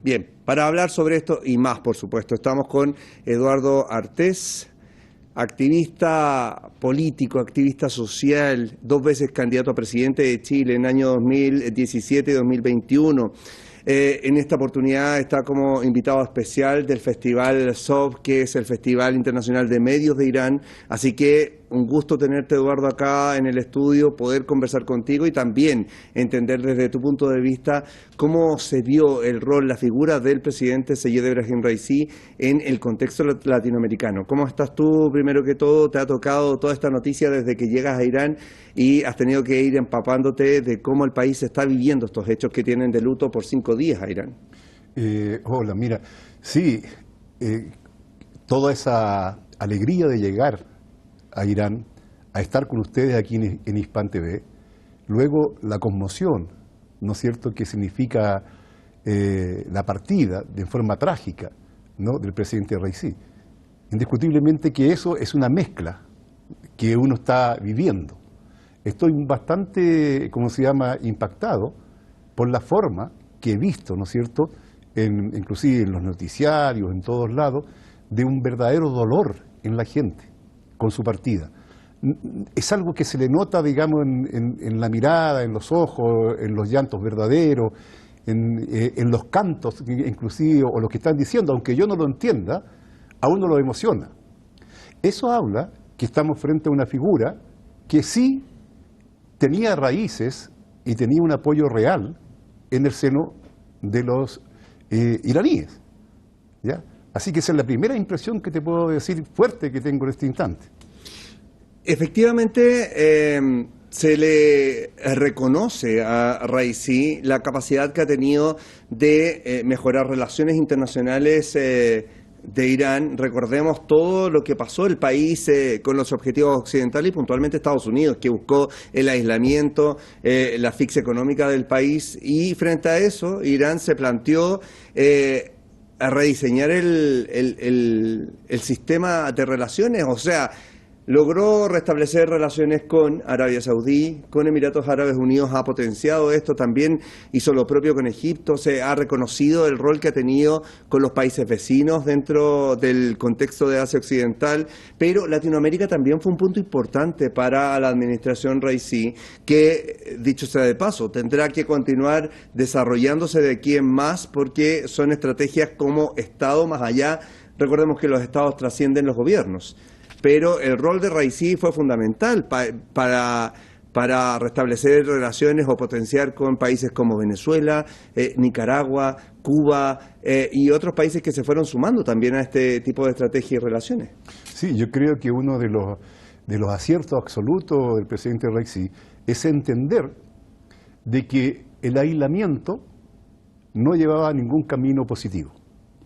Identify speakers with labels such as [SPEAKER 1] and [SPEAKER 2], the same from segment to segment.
[SPEAKER 1] Bien, para hablar sobre esto y más, por supuesto, estamos con Eduardo Artés, activista político, activista social, 2 veces candidato a presidente de Chile en el año 2017 y 2021. En esta oportunidad está como invitado especial del Festival SOB, que es el Festival Internacional de Medios de Irán. Así que un gusto tenerte, Eduardo, acá en el estudio, poder conversar contigo y también entender desde tu punto de vista cómo se dio el rol, la figura del presidente Seyed Ebrahim Raisi en el contexto latinoamericano. ¿Cómo estás tú, primero que todo? ¿Te ha tocado toda esta noticia desde que llegas a Irán y has tenido que ir empapándote de cómo el país está viviendo estos hechos que tienen de luto por 5 días a Irán?
[SPEAKER 2] Hola, mira, sí, toda esa alegría de llegar a Irán, a estar con ustedes aquí en Hispan TV, luego la conmoción, ¿no es cierto?, que significa la partida de forma trágica, ¿no?, del presidente Raisi. Indiscutiblemente que eso es una mezcla que uno está viviendo. Estoy bastante, impactado por la forma que he visto, ¿no es cierto?, inclusive en los noticiarios, en todos lados, de un verdadero dolor en la gente con su partida. Es algo que se le nota, digamos, en la mirada, en los ojos, en los llantos verdaderos, en los cantos, inclusive, o lo que están diciendo, aunque yo no lo entienda, a uno lo emociona. Eso habla que estamos frente a una figura que sí tenía raíces y tenía un apoyo real en el seno de los iraníes, ¿ya? Así que esa es la primera impresión que te puedo decir fuerte que tengo en este instante.
[SPEAKER 1] Efectivamente, se le reconoce a Raisi la capacidad que ha tenido de mejorar relaciones internacionales de Irán. Recordemos todo lo que pasó el país con los objetivos occidentales y puntualmente Estados Unidos, que buscó el aislamiento, la asfixia económica del país, y frente a eso Irán se planteó a rediseñar el sistema de relaciones, o sea, logró restablecer relaciones con Arabia Saudí, con Emiratos Árabes Unidos, ha potenciado esto, también hizo lo propio con Egipto, se ha reconocido el rol que ha tenido con los países vecinos dentro del contexto de Asia Occidental, pero Latinoamérica también fue un punto importante para la administración Raisi, que, dicho sea de paso, tendrá que continuar desarrollándose de aquí en más, porque son estrategias como Estado más allá. Recordemos que los Estados trascienden los gobiernos. Pero el rol de Raisi fue fundamental para restablecer relaciones o potenciar con países como Venezuela, Nicaragua, Cuba y otros países que se fueron sumando también a este tipo de estrategias y relaciones.
[SPEAKER 2] Sí, yo creo que uno de los aciertos absolutos del presidente Raisi es entender de que el aislamiento no llevaba a ningún camino positivo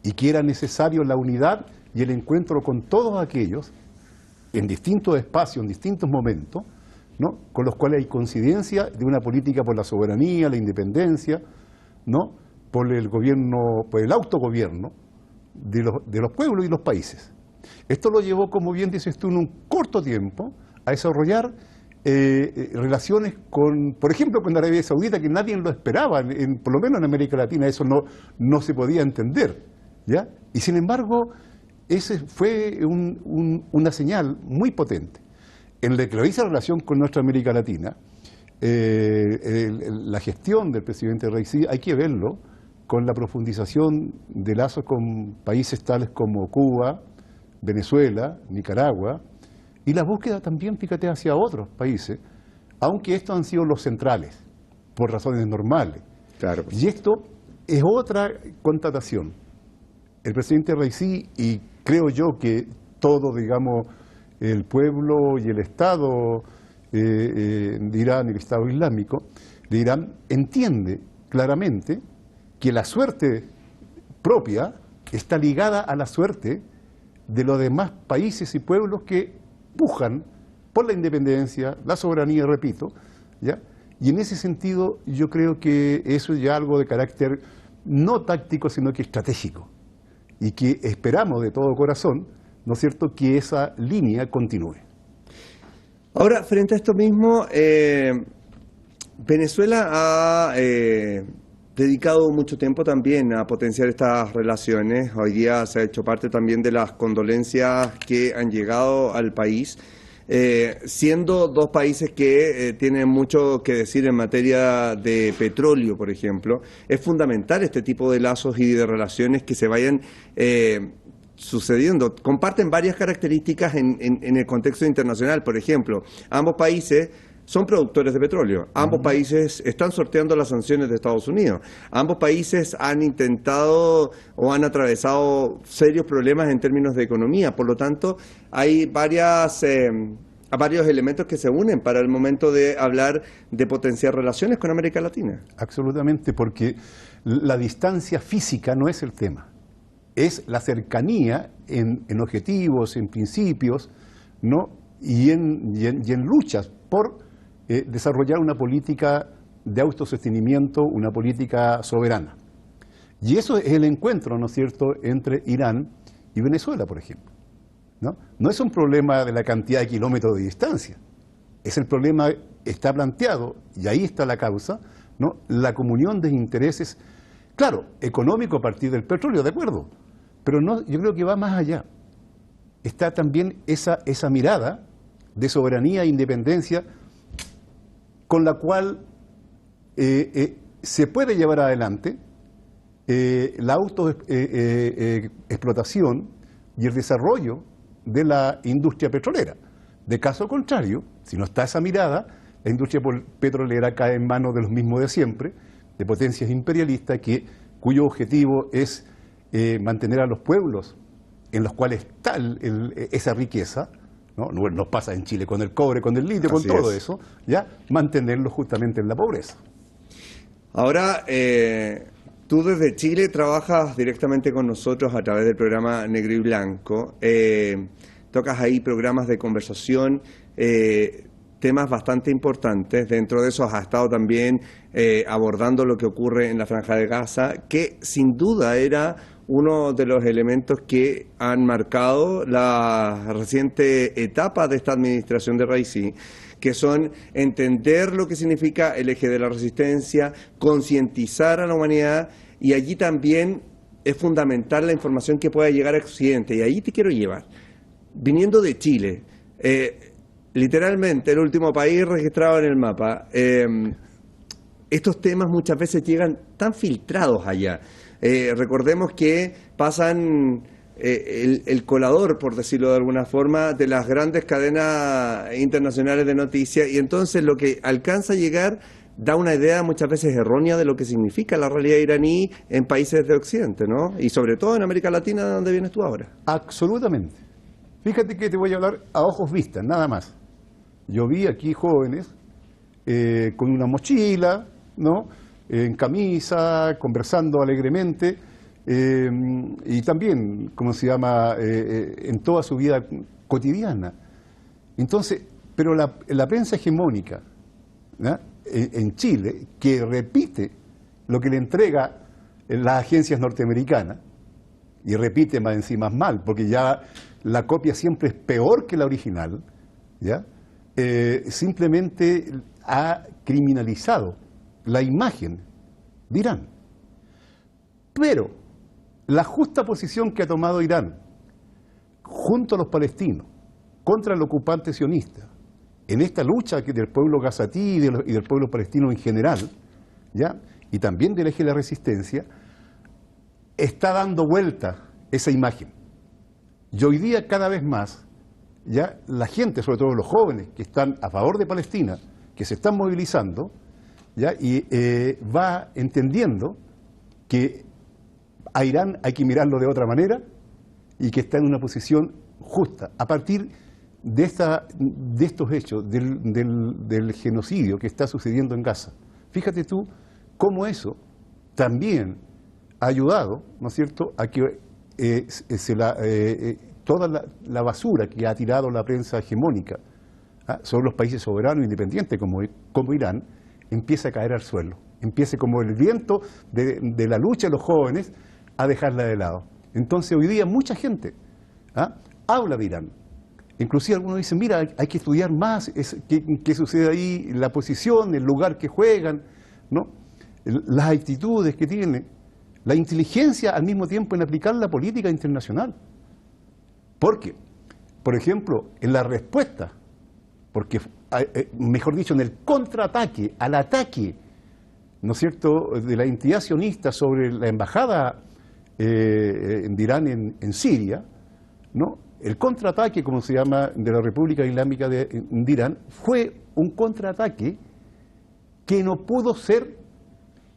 [SPEAKER 2] y que era necesario la unidad y el encuentro con todos aquellos en distintos espacios, en distintos momentos, ¿no?, con los cuales hay coincidencia de una política por la soberanía, la independencia, ¿no?, por el gobierno, por el autogobierno de los pueblos y los países. Esto lo llevó, como bien dices tú, en un corto tiempo a desarrollar relaciones con, por ejemplo, con Arabia Saudita, que nadie lo esperaba, por lo menos en América Latina eso no se podía entender, ¿ya? Y sin embargo, ese fue una señal muy potente. En la que lo hizo en relación con nuestra América Latina, la gestión del presidente Raisi hay que verlo con la profundización de lazos con países tales como Cuba, Venezuela, Nicaragua, y la búsqueda también, fíjate, hacia otros países, aunque estos han sido los centrales, por razones normales.
[SPEAKER 1] Claro.
[SPEAKER 2] Y esto es otra constatación. El presidente Raisi, y creo yo que todo, digamos, el pueblo y el Estado de Irán, el Estado Islámico de Irán, entiende claramente que la suerte propia está ligada a la suerte de los demás países y pueblos que pujan por la independencia, la soberanía, repito, ¿ya? Y en ese sentido yo creo que eso es ya algo de carácter no táctico, sino que estratégico. Y que esperamos de todo corazón, ¿no es cierto?, que esa línea continúe.
[SPEAKER 1] Ahora, frente a esto mismo, Venezuela ha dedicado mucho tiempo también a potenciar estas relaciones. Hoy día se ha hecho parte también de las condolencias que han llegado al país, siendo dos países que tienen mucho que decir en materia de petróleo, por ejemplo. Es fundamental este tipo de lazos y de relaciones que se vayan sucediendo. Comparten varias características en el contexto internacional. Por ejemplo, ambos países son productores de petróleo. Ambos países están sorteando las sanciones de Estados Unidos. Ambos países han intentado o han atravesado serios problemas en términos de economía. Por lo tanto, hay varios elementos que se unen para el momento de hablar de potenciar relaciones con América Latina.
[SPEAKER 2] Absolutamente, porque la distancia física no es el tema. Es la cercanía en objetivos, en principios, ¿no? y en luchas por desarrollar una política de autosostenimiento, una política soberana. Y eso es el encuentro, ¿no es cierto?, entre Irán y Venezuela, por ejemplo. No es un problema de la cantidad de kilómetros de distancia. Es el problema, está planteado, y ahí está la causa, ¿no?, la comunión de intereses, claro, económico a partir del petróleo, de acuerdo, pero no, yo creo que va más allá. Está también esa mirada de soberanía e independencia con la cual se puede llevar adelante la autoexplotación y el desarrollo de la industria petrolera. De caso contrario, si no está esa mirada, la industria petrolera cae en manos de los mismos de siempre, de potencias imperialistas cuyo objetivo es mantener a los pueblos en los cuales está esa riqueza, ¿no? Nos pasa en Chile con el cobre, con el litio, con todo eso, ya mantenerlos justamente en la pobreza.
[SPEAKER 1] Ahora, tú desde Chile trabajas directamente con nosotros a través del programa Negro y Blanco, tocas ahí programas de conversación, temas bastante importantes. Dentro de eso has estado también abordando lo que ocurre en la Franja de Gaza, que sin duda era uno de los elementos que han marcado la reciente etapa de esta administración de Raisi, que son entender lo que significa el eje de la resistencia, concientizar a la humanidad, y allí también es fundamental la información que pueda llegar a Occidente. Y ahí te quiero llevar. Viniendo de Chile, literalmente el último país registrado en el mapa, estos temas muchas veces llegan tan filtrados allá. Recordemos que pasan el colador, por decirlo de alguna forma, de las grandes cadenas internacionales de noticias, y entonces lo que alcanza a llegar da una idea muchas veces errónea de lo que significa la realidad iraní en países de Occidente, ¿no? Y sobre todo en América Latina, de donde vienes tú ahora.
[SPEAKER 2] Absolutamente. Fíjate que te voy a hablar a ojos vistas, nada más. Yo vi aquí jóvenes con una mochila, ¿no?, en camisa, conversando alegremente, y también, ¿cómo se llama?, en toda su vida cotidiana. Entonces, pero la prensa hegemónica, ¿no?, en Chile, que repite lo que le entrega las agencias norteamericanas, y repite más encima mal, porque ya la copia siempre es peor que la original, ¿ya? Simplemente ha criminalizado la imagen de Irán. Pero la justa posición que ha tomado Irán junto a los palestinos contra el ocupante sionista en esta lucha del pueblo gazatí y del pueblo palestino en general, ¿ya?, y también del eje de la resistencia, está dando vuelta esa imagen. Y hoy día cada vez más, ya la gente, sobre todo los jóvenes que están a favor de Palestina, que se están movilizando, ¿ya?, y va entendiendo que a Irán hay que mirarlo de otra manera y que está en una posición justa a partir de estos hechos del genocidio que está sucediendo en Gaza. Fíjate tú cómo eso también ha ayudado, ¿no es cierto?, a que toda la basura que ha tirado la prensa hegemónica sobre los países soberanos e independientes como Irán empieza a caer al suelo, empiece como el viento de la lucha de los jóvenes a dejarla de lado. Entonces hoy día mucha gente habla de Irán. Inclusive algunos dicen, mira, hay que estudiar más qué sucede ahí, la posición, el lugar que juegan, ¿no? las actitudes que tiene, la inteligencia al mismo tiempo en aplicar la política internacional. Porque, por ejemplo, en la respuesta, porque, mejor dicho, en el contraataque, al ataque, ¿no es cierto?, de la entidad sionista sobre la embajada de Irán en Siria, ¿no? El contraataque, como se llama, de la República Islámica de Irán, fue un contraataque que no pudo ser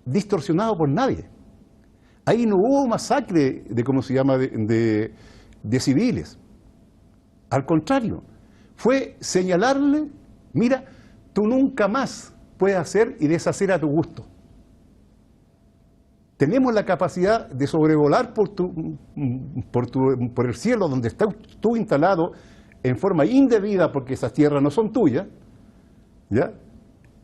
[SPEAKER 2] distorsionado por nadie. Ahí no hubo masacre de, ¿cómo se llama?, de civiles. Al contrario, fue señalarle, mira, tú nunca más puedes hacer y deshacer a tu gusto. Tenemos la capacidad de sobrevolar por el cielo donde estás tú instalado en forma indebida, porque esas tierras no son tuyas, ¿ya?,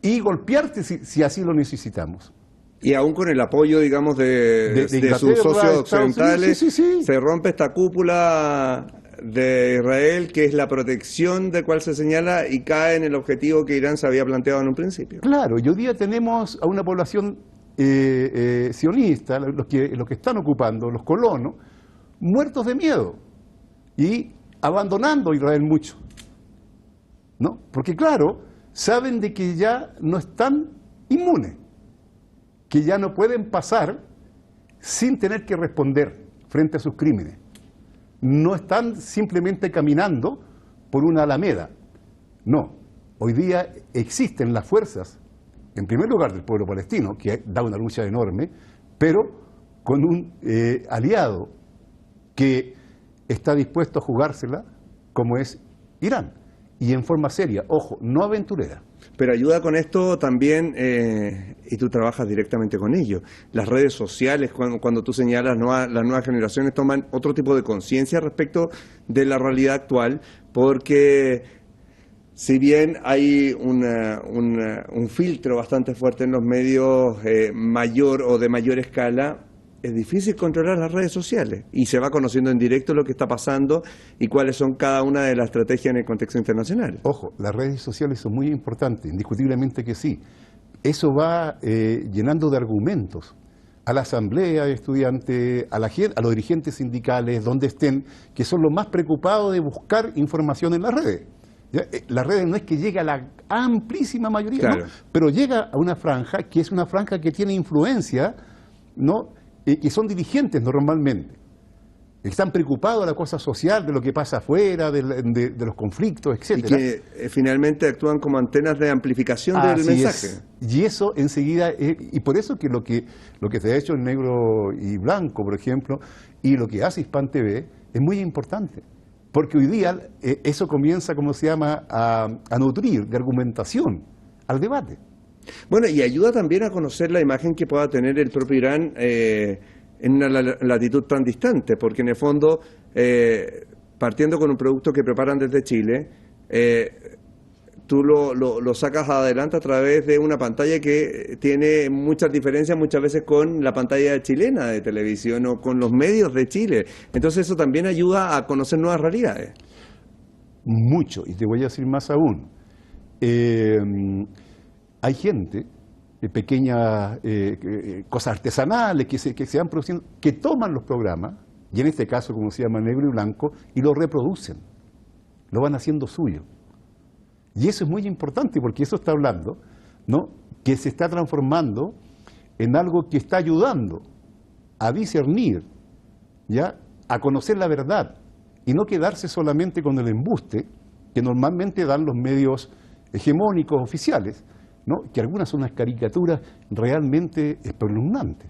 [SPEAKER 2] y golpearte si así lo necesitamos.
[SPEAKER 1] Y aún con el apoyo, digamos, de sus socios occidentales,
[SPEAKER 2] sí.
[SPEAKER 1] Se rompe esta cúpula de Israel, que es la protección de cual se señala, y cae en el objetivo que Irán se había planteado en un principio.
[SPEAKER 2] Claro, y hoy día tenemos a una población sionista, los que están ocupando, los colonos, muertos de miedo y abandonando a Israel mucho, ¿no? Porque claro, saben de que ya no están inmunes, que ya no pueden pasar sin tener que responder frente a sus crímenes. No están simplemente caminando por una alameda. No, hoy día existen las fuerzas, en primer lugar del pueblo palestino, que da una lucha enorme, pero con un aliado que está dispuesto a jugársela, como es Irán, y en forma seria, ojo, no aventurera.
[SPEAKER 1] Pero ayuda con esto también, y tú trabajas directamente con ellos, las redes sociales, cuando tú señalas las nuevas generaciones toman otro tipo de conciencia respecto de la realidad actual, porque si bien hay un filtro bastante fuerte en los medios mayor o de mayor escala, es difícil controlar las redes sociales y se va conociendo en directo lo que está pasando y cuáles son cada una de las estrategias en el contexto internacional.
[SPEAKER 2] Ojo, las redes sociales son muy importantes, indiscutiblemente que sí. Eso va llenando de argumentos a la asamblea de estudiantes, a los dirigentes sindicales, donde estén, que son los más preocupados de buscar información en las redes. ¿Ya? Las redes no es que llegue a la amplísima mayoría, claro, ¿no?, pero llega a una franja que es una franja que tiene influencia, ¿no?, que son dirigentes normalmente, están preocupados de la cosa social, de lo que pasa afuera, de los conflictos, etcétera.
[SPEAKER 1] Y que finalmente actúan como antenas de amplificación del mensaje.
[SPEAKER 2] Y eso enseguida, y por eso que lo que se ha hecho en Negro y Blanco, por ejemplo, y lo que hace Hispan TV, es muy importante. Porque hoy día eso comienza, como se llama, a nutrir de argumentación al debate.
[SPEAKER 1] Bueno, y ayuda también a conocer la imagen que pueda tener el propio Irán en una latitud tan distante, porque en el fondo, partiendo con un producto que preparan desde Chile, tú lo sacas adelante a través de una pantalla que tiene muchas diferencias muchas veces con la pantalla chilena de televisión o con los medios de Chile. Entonces eso también ayuda a conocer nuevas realidades.
[SPEAKER 2] Mucho, y te voy a decir más aún. Hay gente, pequeñas cosas artesanales que se van produciendo, que toman los programas, y en este caso, como se llama, Negro y Blanco, y lo reproducen, lo van haciendo suyo. Y eso es muy importante, porque eso está hablando, ¿no?, que se está transformando en algo que está ayudando a discernir, ¿ya?, a conocer la verdad, y no quedarse solamente con el embuste que normalmente dan los medios hegemónicos oficiales, ¿no?, que algunas son unas caricaturas realmente espeluznantes,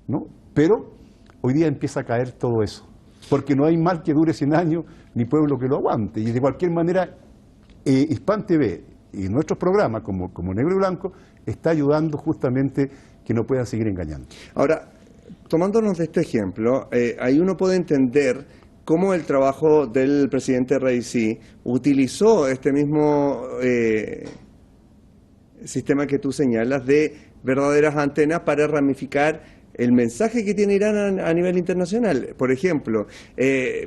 [SPEAKER 2] ¿no? Pero hoy día empieza a caer todo eso, porque no hay mal que dure 100 años, ni pueblo que lo aguante, y de cualquier manera Hispan TV y nuestros programas como Negro y Blanco está ayudando justamente que no puedan seguir engañando.
[SPEAKER 1] Ahora, tomándonos de este ejemplo, ahí uno puede entender cómo el trabajo del presidente Raisi utilizó este mismo sistema que tú señalas de verdaderas antenas para ramificar el mensaje que tiene Irán a nivel internacional. Por ejemplo,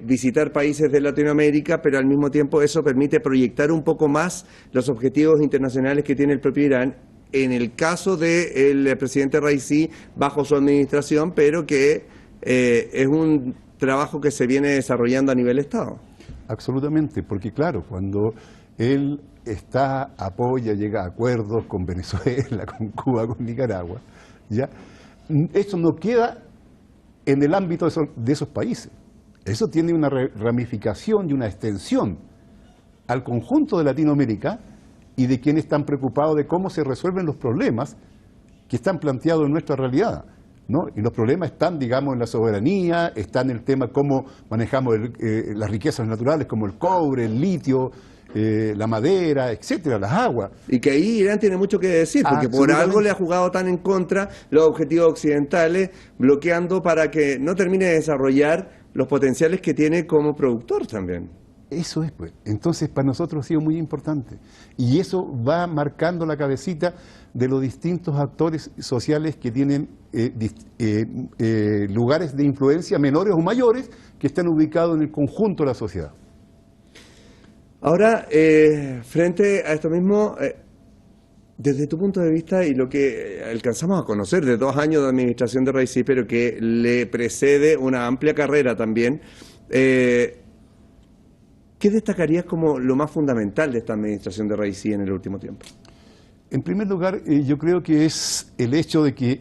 [SPEAKER 1] visitar países de Latinoamérica, pero al mismo tiempo eso permite proyectar un poco más los objetivos internacionales que tiene el propio Irán en el caso del presidente Raisi bajo su administración, pero que es un trabajo que se viene desarrollando a nivel Estado.
[SPEAKER 2] Absolutamente, porque claro, cuando él apoya, llega a acuerdos con Venezuela, con Cuba, con Nicaragua, ¿ya? Eso no queda en el ámbito de esos países. Eso tiene una ramificación y una extensión al conjunto de Latinoamérica y de quienes están preocupados de cómo se resuelven los problemas que están planteados en nuestra realidad, ¿no? Y los problemas están, digamos, en la soberanía, están en el tema cómo manejamos las riquezas naturales como el cobre, el litio, la madera, etcétera, las aguas.
[SPEAKER 1] Y que ahí Irán tiene mucho que decir, porque por algo le ha jugado tan en contra los objetivos occidentales, bloqueando para que no termine de desarrollar los potenciales que tiene como productor también.
[SPEAKER 2] Eso es, pues. Entonces, para nosotros ha sido muy importante. Y eso va marcando la cabecita de los distintos actores sociales que tienen lugares de influencia menores o mayores que están ubicados en el conjunto de la sociedad.
[SPEAKER 1] Ahora, frente a esto mismo, desde tu punto de vista y lo que alcanzamos a conocer de 2 años de administración de Raisi, pero que le precede una amplia carrera también, ¿qué destacarías como lo más fundamental de esta administración de Raisi en el último tiempo?
[SPEAKER 2] En primer lugar, yo creo que es el hecho de que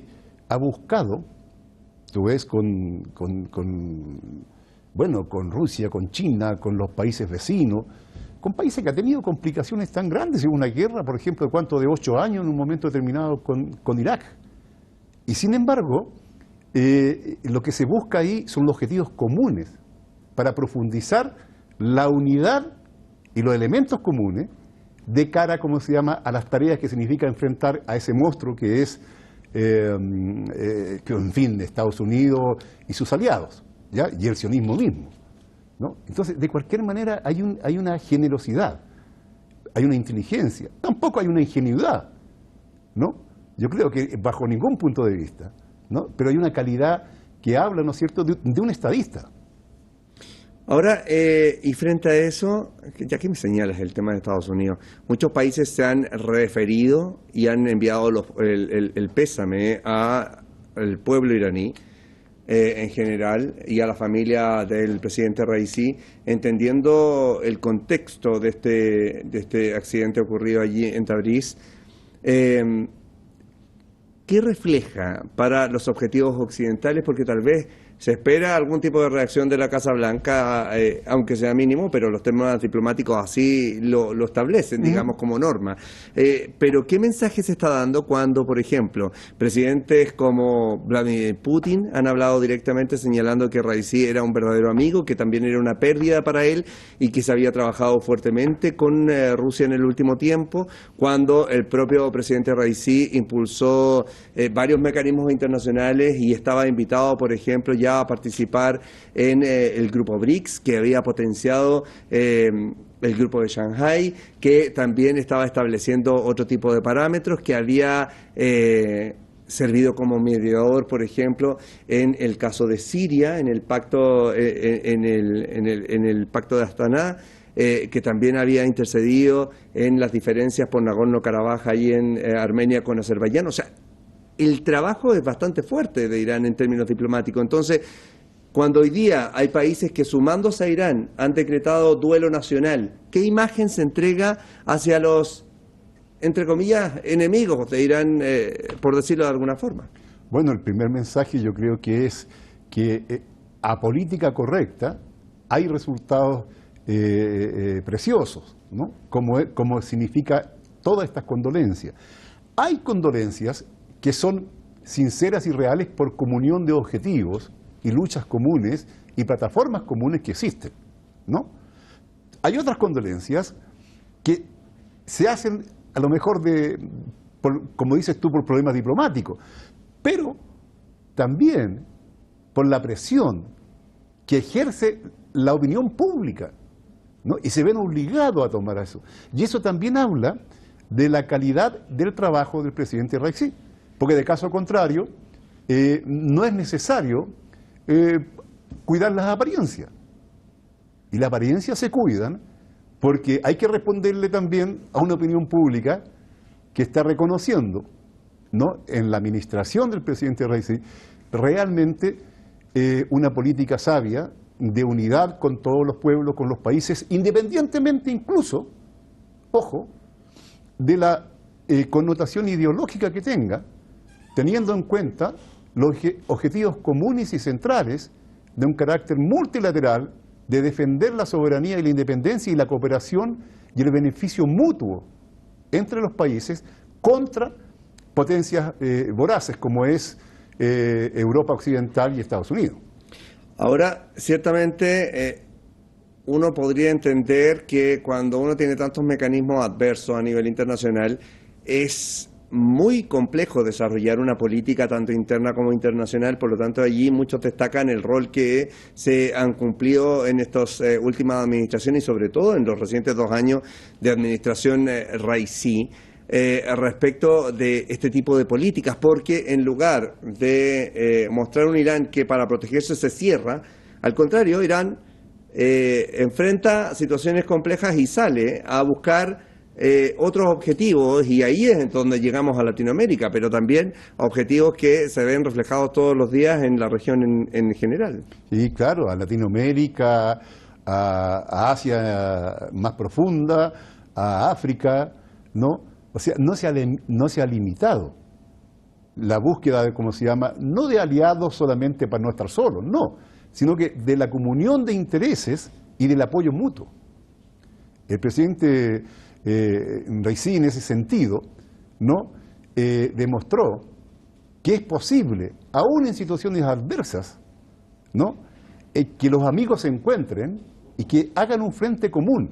[SPEAKER 2] ha buscado, tú ves, con Rusia, con China, con los países vecinos, con países que han tenido complicaciones tan grandes, en una guerra, por ejemplo, de 8 años en un momento determinado con Irak. Y sin embargo, lo que se busca ahí son los objetivos comunes para profundizar la unidad y los elementos comunes de cara, como se llama, a las tareas que significa enfrentar a ese monstruo que es, en fin, Estados Unidos y sus aliados, ¿ya? Y el sionismo mismo, ¿no? Entonces, de cualquier manera, hay una generosidad, hay una inteligencia, tampoco hay una ingenuidad, ¿no? Yo creo que bajo ningún punto de vista, ¿no? Pero hay una calidad que habla, ¿no es cierto?, de un estadista.
[SPEAKER 1] Ahora, y frente a eso, ya que me señalas el tema de Estados Unidos, muchos países se han referido y han enviado el pésame al pueblo iraní en general y a la familia del presidente Raisi, entendiendo el contexto de este accidente ocurrido allí en Tabriz. ¿Qué refleja para los objetivos occidentales? Porque tal vez se espera algún tipo de reacción de la Casa Blanca, aunque sea mínimo, pero los temas diplomáticos así lo establecen, digamos, como norma. Pero ¿qué mensaje se está dando cuando, por ejemplo, presidentes como Vladimir Putin han hablado directamente señalando que Raisi era un verdadero amigo, que también era una pérdida para él y que se había trabajado fuertemente con Rusia en el último tiempo, cuando el propio presidente Raisi impulsó varios mecanismos internacionales y estaba invitado, por ejemplo, ya a participar en el grupo BRICS, que había potenciado el grupo de Shanghái, que también estaba estableciendo otro tipo de parámetros, que había servido como mediador, por ejemplo, en el caso de Siria, en el pacto en el pacto de Astana, que también había intercedido en las diferencias por Nagorno-Karabaj ahí en Armenia con Azerbaiyán. O sea, el trabajo es bastante fuerte de Irán en términos diplomáticos. Entonces, cuando hoy día hay países que, sumándose a Irán, han decretado duelo nacional, ¿qué imagen se entrega hacia los, entre comillas, enemigos de Irán, por decirlo de alguna forma?
[SPEAKER 2] Bueno, el primer mensaje yo creo que es que a política correcta hay resultados preciosos, ¿no? Como significa todas estas condolencias. Hay condolencias que son sinceras y reales por comunión de objetivos y luchas comunes y plataformas comunes que existen, ¿no? Hay otras condolencias que se hacen a lo mejor como dices tú, por problemas diplomáticos, pero también por la presión que ejerce la opinión pública, ¿no? Y se ven obligados a tomar eso. Y eso también habla de la calidad del trabajo del presidente Raisi. Porque de caso contrario, no es necesario cuidar las apariencias. Y las apariencias se cuidan porque hay que responderle también a una opinión pública que está reconociendo, ¿no?, en la administración del presidente Raisi realmente una política sabia de unidad con todos los pueblos, con los países, independientemente incluso, ojo, de la connotación ideológica que tenga, teniendo en cuenta los objetivos comunes y centrales de un carácter multilateral, de defender la soberanía y la independencia y la cooperación y el beneficio mutuo entre los países contra potencias voraces como es Europa Occidental y Estados Unidos.
[SPEAKER 1] Ahora, ciertamente, uno podría entender que cuando uno tiene tantos mecanismos adversos a nivel internacional, es muy complejo desarrollar una política tanto interna como internacional. Por lo tanto, allí muchos destacan el rol que se han cumplido en estas últimas administraciones y sobre todo en los recientes 2 años de administración Raisi respecto de este tipo de políticas, porque en lugar de mostrar un Irán que para protegerse se cierra, al contrario, Irán enfrenta situaciones complejas y sale a buscar otros objetivos, y ahí es donde llegamos a Latinoamérica, pero también a objetivos que se ven reflejados todos los días en la región en general.
[SPEAKER 2] Y claro, a Latinoamérica, a Asia más profunda, a África, ¿no? O sea, no se ha limitado la búsqueda de, ¿cómo se llama?, no de aliados solamente para no estar solos, no, sino que de la comunión de intereses y del apoyo mutuo. El presidente Raisi, en ese sentido, ¿no?, demostró que es posible, aún en situaciones adversas, ¿no?, que los amigos se encuentren y que hagan un frente común,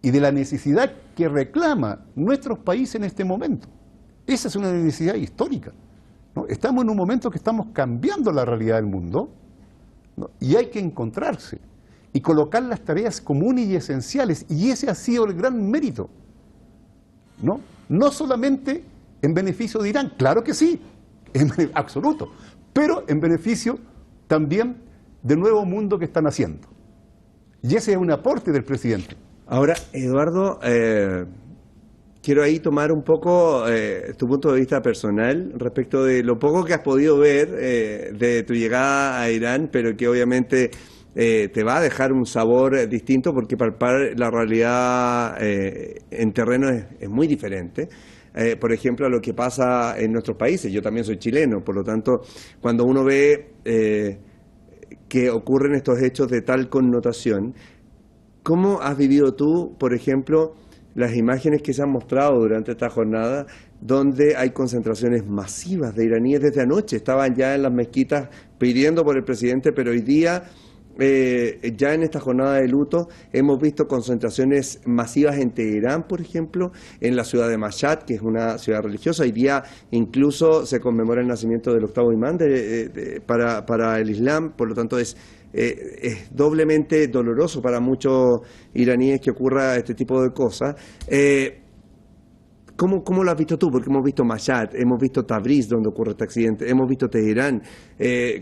[SPEAKER 2] y de la necesidad que reclama nuestros países en este momento. Esa es una necesidad histórica, ¿no? Estamos en un momento que estamos cambiando la realidad del mundo, ¿no?, y hay que encontrarse y colocar las tareas comunes y esenciales, y ese ha sido el gran mérito, ¿no? No solamente en beneficio de Irán, claro que sí, en absoluto, pero en beneficio también del nuevo mundo que están haciendo. Y ese es un aporte del presidente.
[SPEAKER 1] Ahora, Eduardo, quiero ahí tomar un poco tu punto de vista personal respecto de lo poco que has podido ver de tu llegada a Irán, pero que obviamente te va a dejar un sabor distinto, porque palpar la realidad en terreno es muy diferente. Por ejemplo, a lo que pasa en nuestros países. Yo también soy chileno, por lo tanto, cuando uno ve que ocurren estos hechos de tal connotación, ¿cómo has vivido tú, por ejemplo, las imágenes que se han mostrado durante esta jornada, donde hay concentraciones masivas de iraníes desde anoche? Estaban ya en las mezquitas pidiendo por el presidente, pero hoy día, ya en esta jornada de luto, hemos visto concentraciones masivas en Teherán, por ejemplo, en la ciudad de Mashhad, que es una ciudad religiosa. Hoy día incluso se conmemora el nacimiento del 8º imán para el Islam, por lo tanto es doblemente doloroso para muchos iraníes que ocurra este tipo de cosas. ¿Cómo lo has visto tú? Porque hemos visto Mashhad, hemos visto Tabriz, donde ocurre este accidente, hemos visto Teherán,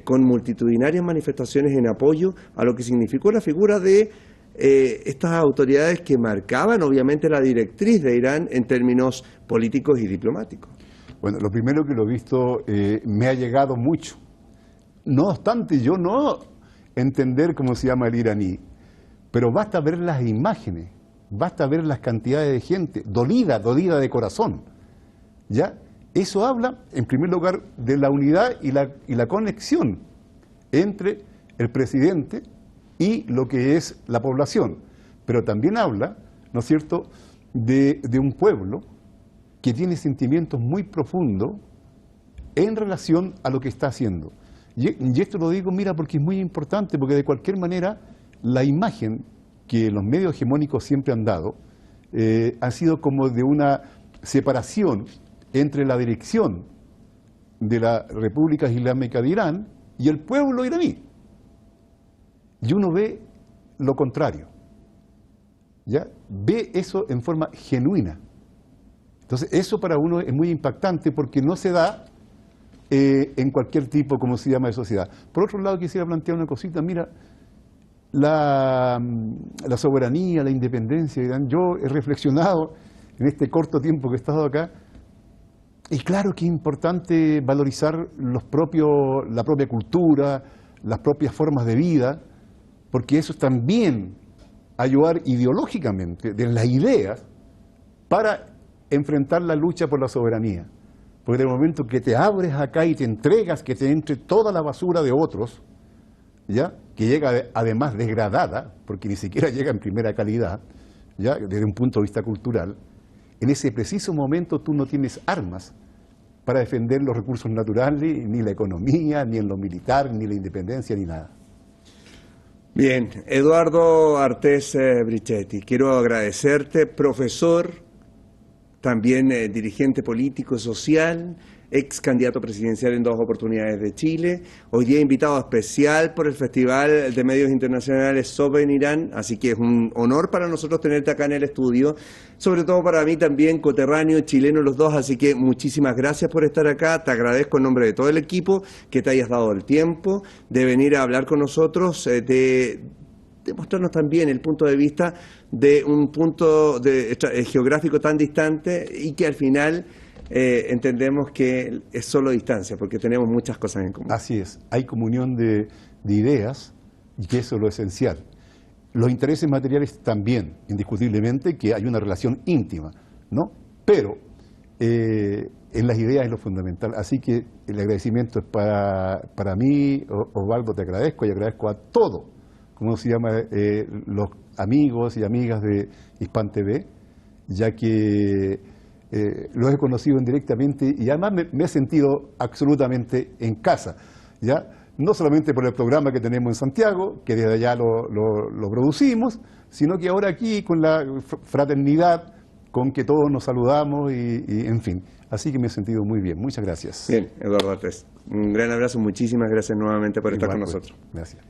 [SPEAKER 1] con multitudinarias manifestaciones en apoyo a lo que significó la figura de estas autoridades que marcaban obviamente la directriz de Irán en términos políticos y diplomáticos.
[SPEAKER 2] Bueno, lo primero que lo he visto me ha llegado mucho. No obstante, yo no entender cómo se llama el iraní, pero basta ver las imágenes, basta ver las cantidades de gente dolida de corazón, ¿ya? Eso habla, en primer lugar, de la unidad y la conexión entre el presidente y lo que es la población, pero también habla, ¿no es cierto?, de un pueblo que tiene sentimientos muy profundos en relación a lo que está haciendo. Y esto lo digo, mira, porque es muy importante, porque de cualquier manera la imagen que los medios hegemónicos siempre han dado ha sido como de una separación entre la dirección de la República Islámica de Irán y el pueblo iraní. Y uno ve lo contrario, ¿ya? Ve eso en forma genuina. Entonces, eso para uno es muy impactante, porque no se da en cualquier tipo, como se llama, de sociedad. Por otro lado, quisiera plantear una cosita. Mira, la soberanía, la independencia de Irán, yo he reflexionado en este corto tiempo que he estado acá. Y claro que es importante valorizar la propia cultura, las propias formas de vida, porque eso es también ayudar ideológicamente de las ideas para enfrentar la lucha por la soberanía. Porque en el momento que te abres acá y te entregas, que te entre toda la basura de otros, ¿ya? Que llega además degradada, porque ni siquiera llega en primera calidad, ¿ya? Desde un punto de vista cultural, en ese preciso momento tú no tienes armas para defender los recursos naturales, ni la economía, ni en lo militar, ni la independencia, ni nada.
[SPEAKER 1] Bien, Eduardo Artés Brichetti, quiero agradecerte, profesor, también dirigente político y social, ex candidato presidencial en 2 oportunidades de Chile, hoy día invitado especial por el Festival de Medios Internacionales SOPE en Irán, así que es un honor para nosotros tenerte acá en el estudio, sobre todo para mí también, coterráneo, chileno los dos, así que muchísimas gracias por estar acá, te agradezco en nombre de todo el equipo que te hayas dado el tiempo de venir a hablar con nosotros, de mostrarnos también el punto de vista de un punto geográfico tan distante y que al final entendemos que es solo distancia, porque tenemos muchas cosas en común.
[SPEAKER 2] Así es, hay comunión de ideas y que eso es lo esencial. Los intereses materiales también, indiscutiblemente, que hay una relación íntima, ¿no? Pero en las ideas es lo fundamental. Así que el agradecimiento es para mí, Osvaldo, te agradezco y agradezco a todos, ¿cómo se llama? Los amigos y amigas de Hispan TV, ya que los he conocido indirectamente y además me he sentido absolutamente en casa, ¿ya? No solamente por el programa que tenemos en Santiago, que desde allá lo producimos, sino que ahora aquí con la fraternidad, con que todos nos saludamos y en fin. Así que me he sentido muy bien. Muchas gracias.
[SPEAKER 1] Bien, Eduardo Artés. Un gran abrazo, muchísimas gracias nuevamente por estar con nosotros.
[SPEAKER 2] Gracias.